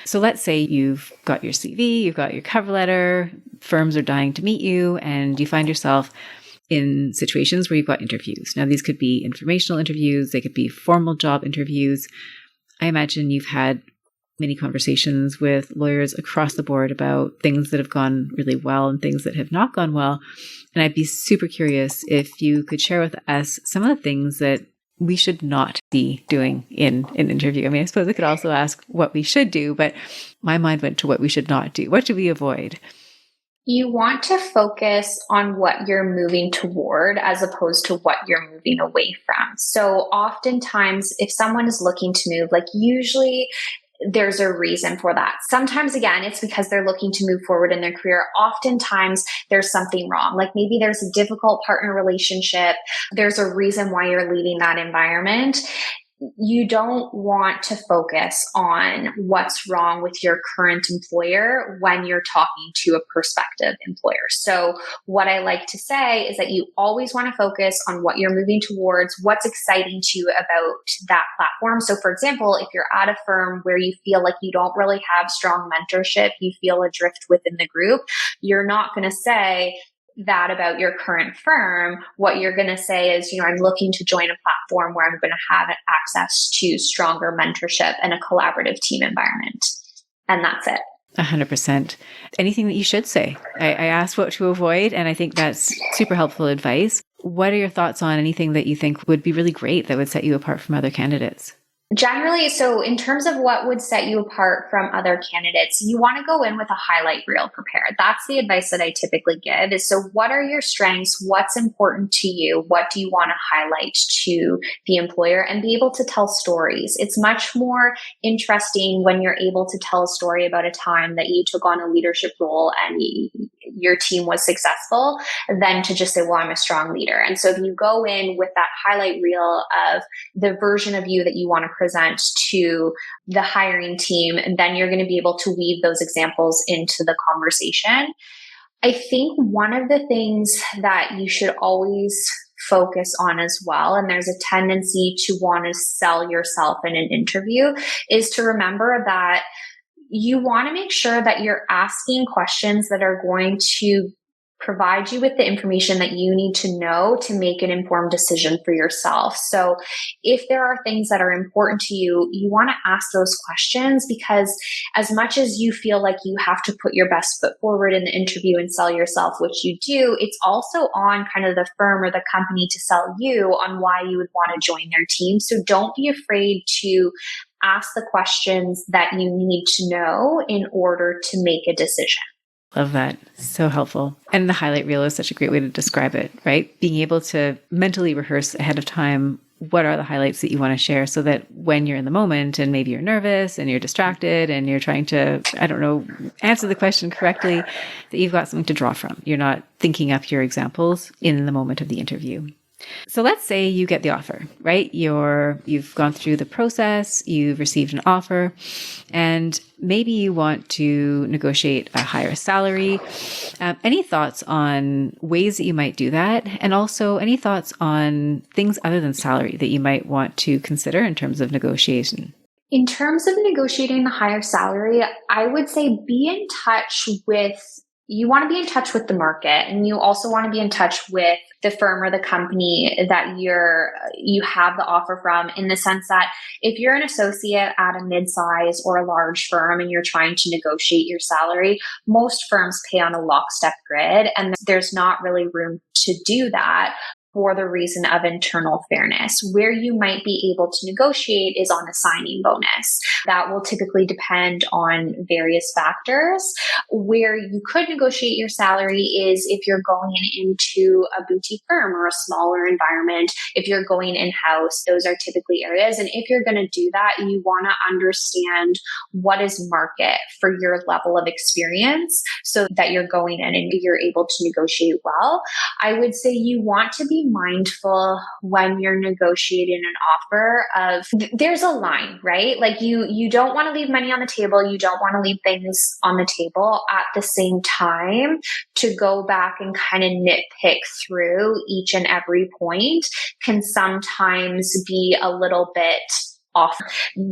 So let's say you've got your CV, you've got your cover letter, firms are dying to meet you, and you find yourself in situations where you've got interviews. Now, these could be informational interviews. They could be formal job interviews. I imagine you've had many conversations with lawyers across the board about things that have gone really well and things that have not gone well. And I'd be super curious if you could share with us some of the things that we should not be doing in an interview? I mean, I suppose I could also ask what we should do, but my mind went to what we should not do. What should we avoid? You want to focus on what you're moving toward as opposed to what you're moving away from. So oftentimes, if someone is looking to move, like usually there's a reason for that. Sometimes, again, it's because they're looking to move forward in their career. Oftentimes, there's something wrong. Like maybe there's a difficult partner relationship. There's a reason why you're leaving that environment. You don't want to focus on what's wrong with your current employer when you're talking to a prospective employer. So what I like to say is that you always want to focus on what you're moving towards, what's exciting to you about that platform. So for example, if you're at a firm where you feel like you don't really have strong mentorship, you feel adrift within the group, you're not going to say that about your current firm. What you're going to say is, I'm looking to join a platform where I'm going to have access to stronger mentorship and a collaborative team environment. And that's it. 100%. Anything that you should say? I asked what to avoid, and I think that's super helpful advice. What are your thoughts on anything that you think would be really great that would set you apart from other candidates? Generally, so in terms of what would set you apart from other candidates, you want to go in with a highlight reel prepared. That's the advice that I typically give is, so what are your strengths? What's important to you? What do you want to highlight to the employer, and be able to tell stories? It's much more interesting when you're able to tell a story about a time that you took on a leadership role and your team was successful than to just say, well, I'm a strong leader. And so if you go in with that highlight reel of the version of you that you want to present to the hiring team, and then you're going to be able to weave those examples into the conversation. I think one of the things that you should always focus on as well, and there's a tendency to want to sell yourself in an interview, is to remember that you want to make sure that you're asking questions that are going to provide you with the information that you need to know to make an informed decision for yourself. So if there are things that are important to you, you want to ask those questions, because as much as you feel like you have to put your best foot forward in the interview and sell yourself, which you do, it's also on kind of the firm or the company to sell you on why you would want to join their team. So don't be afraid to ask the questions that you need to know in order to make a decision. Love that. So helpful. And the highlight reel is such a great way to describe it, right? Being able to mentally rehearse ahead of time what are the highlights that you want to share, so that when you're in the moment and maybe you're nervous and you're distracted and you're trying to, answer the question correctly, that you've got something to draw from. You're not thinking up your examples in the moment of the interview. So let's say you get the offer, right? You've gone through the process, you've received an offer, and maybe you want to negotiate a higher salary. Any thoughts on ways that you might do that? And also any thoughts on things other than salary that you might want to consider in terms of negotiation? In terms of negotiating the higher salary, I would say you want to be in touch with the market, and you also want to be in touch with the firm or the company that you have the offer from, in the sense that if you're an associate at a mid-size or a large firm and you're trying to negotiate your salary, most firms pay on a lockstep grid, and there's not really room to do that for the reason of internal fairness. Where you might be able to negotiate is on a signing bonus. That will typically depend on various factors. Where you could negotiate your salary is if you're going into a boutique firm or a smaller environment. If you're going in-house, those are typically areas. And if you're going to do that, you want to understand what is market for your level of experience, so that you're going in and you're able to negotiate well. I would say you want to be mindful when you're negotiating an offer of, there's a line, right? Like you don't want to leave money on the table. You don't want to leave things on the table. At the same time, to go back and kind of nitpick through each and every point can sometimes be a little bit off.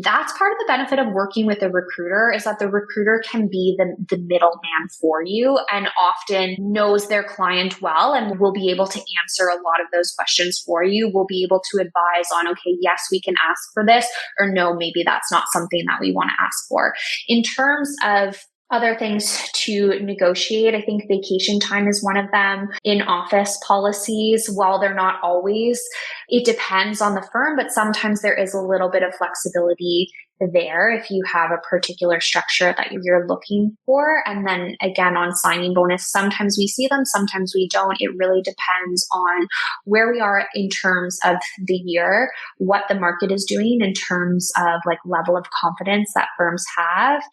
That's part of the benefit of working with a recruiter, is that the recruiter can be the middleman for you and often knows their client well and will be able to answer a lot of those questions for you. Will be able to advise on, okay, yes, we can ask for this, or no, maybe that's not something that we want to ask for. In terms of Other things to negotiate, I think vacation time is one of them. In office policies, while they're not always, it depends on the firm, but sometimes there is a little bit of flexibility there if you have a particular structure that you're looking for. And then again, on signing bonus, sometimes we see them, sometimes we don't. It really depends on where we are in terms of the year, what the market is doing in terms of like level of confidence that firms have,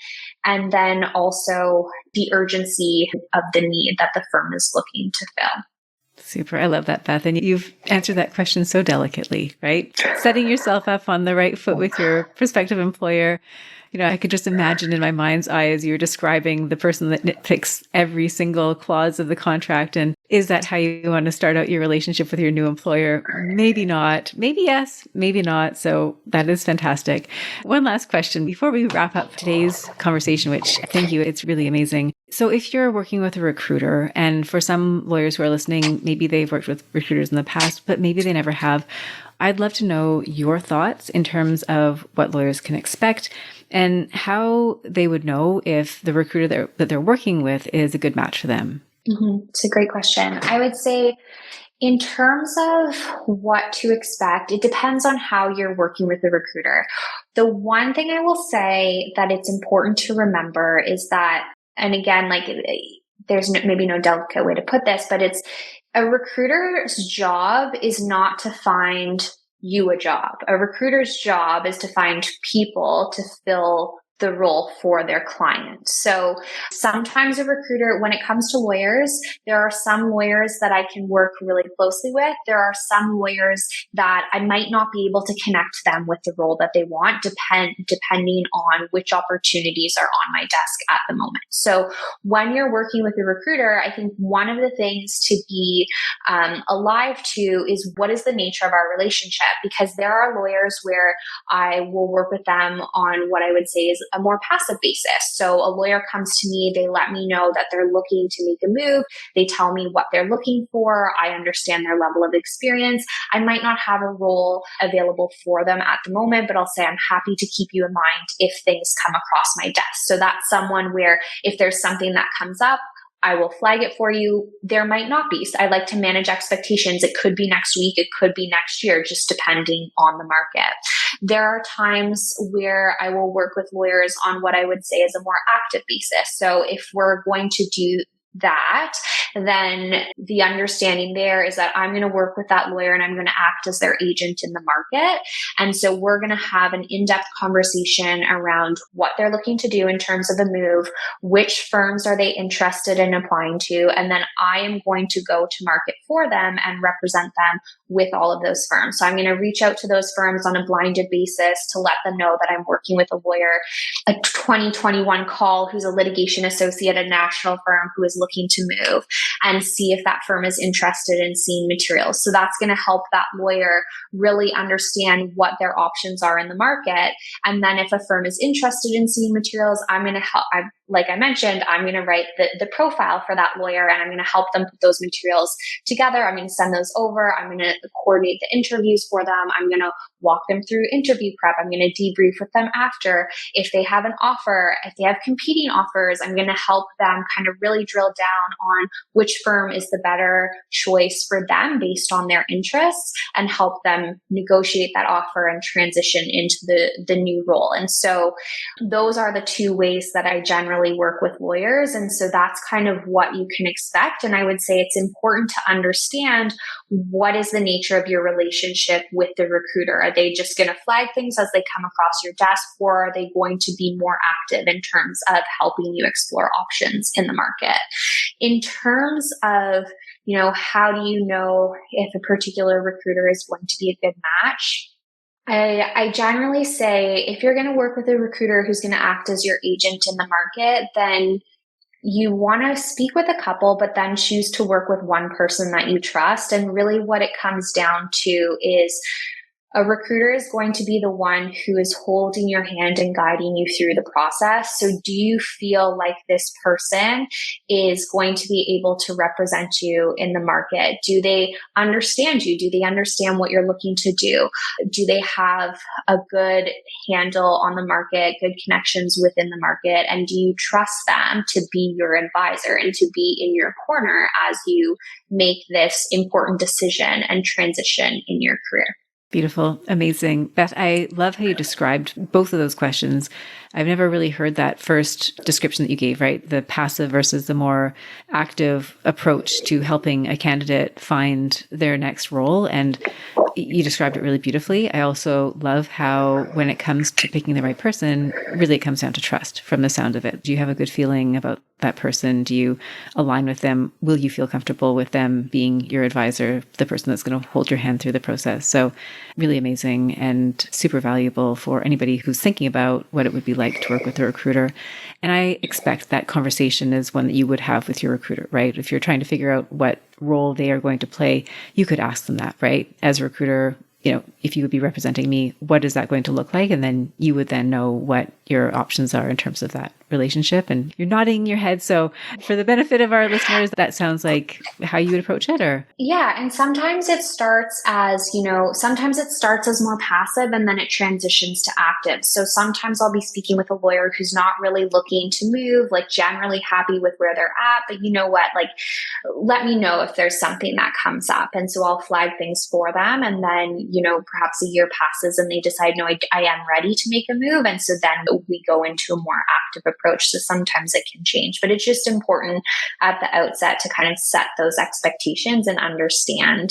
and then also the urgency of the need that the firm is looking to fill. Super. I love that, Beth. And you've answered that question so delicately, right? Setting yourself up on the right foot with your prospective employer. I could just imagine in my mind's eye as you're describing the person that nitpicks every single clause of the contract. And is that how you want to start out your relationship with your new employer? Maybe not. Maybe yes, maybe not. So that is fantastic. One last question before we wrap up today's conversation, which thank you. It's really amazing. So if you're working with a recruiter, and for some lawyers who are listening, maybe they've worked with recruiters in the past, but maybe they never have. I'd love to know your thoughts in terms of what lawyers can expect and how they would know if the recruiter that they're working with is a good match for them. Mm-hmm. It's a great question. I would say in terms of what to expect, it depends on how you're working with the recruiter. The one thing I will say that it's important to remember is that, and again, like there's maybe no delicate way to put this, but it's a recruiter's job is not to find you a job. A recruiter's job is to find people to fill the role for their client. So sometimes a recruiter, when it comes to lawyers, there are some lawyers that I can work really closely with. There are some lawyers that I might not be able to connect them with the role that they want, depending on which opportunities are on my desk at the moment. So when you're working with a recruiter, I think one of the things to be alive to is what is the nature of our relationship, because there are lawyers where I will work with them on what I would say is a more passive basis. So a lawyer comes to me, they let me know that they're looking to make a move. They tell me what they're looking for. I understand their level of experience. I might not have a role available for them at the moment, but I'll say I'm happy to keep you in mind if things come across my desk. So that's someone where if there's something that comes up, I will flag it for you. There might not be. So I like to manage expectations. It could be next week. It could be next year, just depending on the market. There are times where I will work with lawyers on what I would say is a more active basis. So if we're going to do that, then the understanding there is that I'm going to work with that lawyer and I'm going to act as their agent in the market. And so we're going to have an in-depth conversation around what they're looking to do in terms of a move, which firms are they interested in applying to, and then I am going to go to market for them and represent them with all of those firms. So I'm going to reach out to those firms on a blinded basis to let them know that I'm working with a lawyer, a 2021 call who's a litigation associate at a national firm who is looking to move, and see if that firm is interested in seeing materials. So that's going to help that lawyer really understand what their options are in the market. And then if a firm is interested in seeing materials, I'm going to help. Like I mentioned, I'm going to write the profile for that lawyer and I'm going to help them put those materials together. I'm going to send those over. I'm going to coordinate the interviews for them. I'm going to walk them through interview prep. I'm going to debrief with them after. If they have an offer, if they have competing offers, I'm going to help them kind of really drill down on which firm is the better choice for them based on their interests and help them negotiate that offer and transition into the new role. And so those are the two ways that I generally work with lawyers. And so that's kind of what you can expect. And I would say it's important to understand what is the nature of your relationship with the recruiter. Are they just going to flag things as they come across your desk, or are they going to be more active in terms of helping you explore options in the market? In terms of, how do you know if a particular recruiter is going to be a good match? I generally say if you're going to work with a recruiter who's going to act as your agent in the market, then you want to speak with a couple, but then choose to work with one person that you trust. And really what it comes down to is A recruiter is going to be the one who is holding your hand and guiding you through the process. So do you feel like this person is going to be able to represent you in the market? Do they understand you? Do they understand what you're looking to do? Do they have a good handle on the market, good connections within the market? And do you trust them to be your advisor and to be in your corner as you make this important decision and transition in your career? Beautiful. Amazing. Beth, I love how you described both of those questions. I've never really heard that first description that you gave, right? The passive versus the more active approach to helping a candidate find their next role. And you described it really beautifully. I also love how when it comes to picking the right person, really it comes down to trust from the sound of it. Do you have a good feeling about that person? Do you align with them? Will you feel comfortable with them being your advisor, the person that's going to hold your hand through the process? So really amazing and super valuable for anybody who's thinking about what it would be like to work with a recruiter. And I expect that conversation is one that you would have with your recruiter, right? If you're trying to figure out what role they are going to play, you could ask them that, right? As a recruiter, if you would be representing me, what is that going to look like? And then you would then know what your options are in terms of that relationship. And you're nodding your head. So for the benefit of our listeners, that sounds like how you would approach it, or? Yeah. And sometimes it starts as, sometimes it starts as more passive and then it transitions to active. So sometimes I'll be speaking with a lawyer who's not really looking to move, like generally happy with where they're at, but you know what, like, let me know if there's something that comes up. And so I'll flag things for them. And then, perhaps a year passes and they decide, no, I am ready to make a move. And so then we go into a more active approach. So sometimes it can change, but it's just important at the outset to kind of set those expectations and understand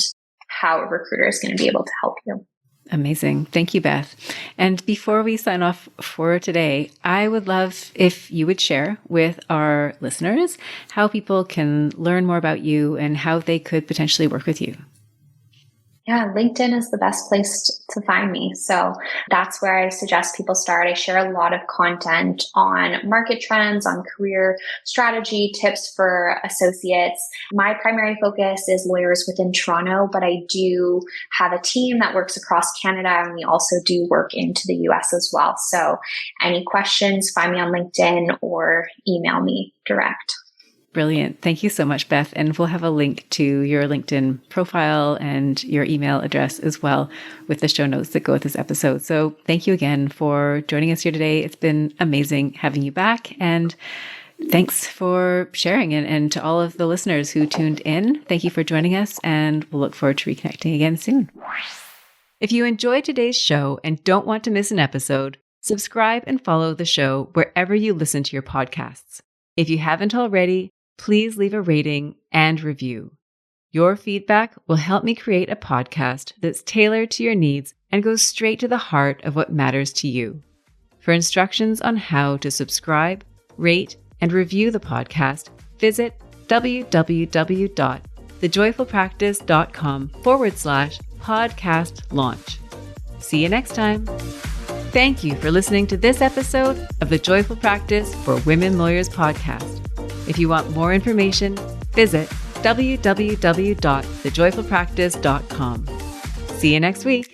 how a recruiter is going to be able to help you. Amazing. Thank you, Beth. And before we sign off for today, I would love if you would share with our listeners how people can learn more about you and how they could potentially work with you. Yeah, LinkedIn is the best place to find me. So that's where I suggest people start. I share a lot of content on market trends, on career strategy, tips for associates. My primary focus is lawyers within Toronto, but I do have a team that works across Canada, and we also do work into the US as well. So any questions, find me on LinkedIn or email me direct. Brilliant. Thank you so much, Beth. And we'll have a link to your LinkedIn profile and your email address as well with the show notes that go with this episode. So thank you again for joining us here today. It's been amazing having you back. And thanks for sharing. And to all of the listeners who tuned in, thank you for joining us. And we'll look forward to reconnecting again soon. If you enjoyed today's show and don't want to miss an episode, subscribe and follow the show wherever you listen to your podcasts. If you haven't already, please leave a rating and review. Your feedback will help me create a podcast that's tailored to your needs and goes straight to the heart of what matters to you. For instructions on how to subscribe, rate, and review the podcast, visit www.thejoyfulpractice.com/podcast launch. See you next time. Thank you for listening to this episode of the Joyful Practice for Women Lawyers podcast. If you want more information, visit www.thejoyfulpractice.com. See you next week.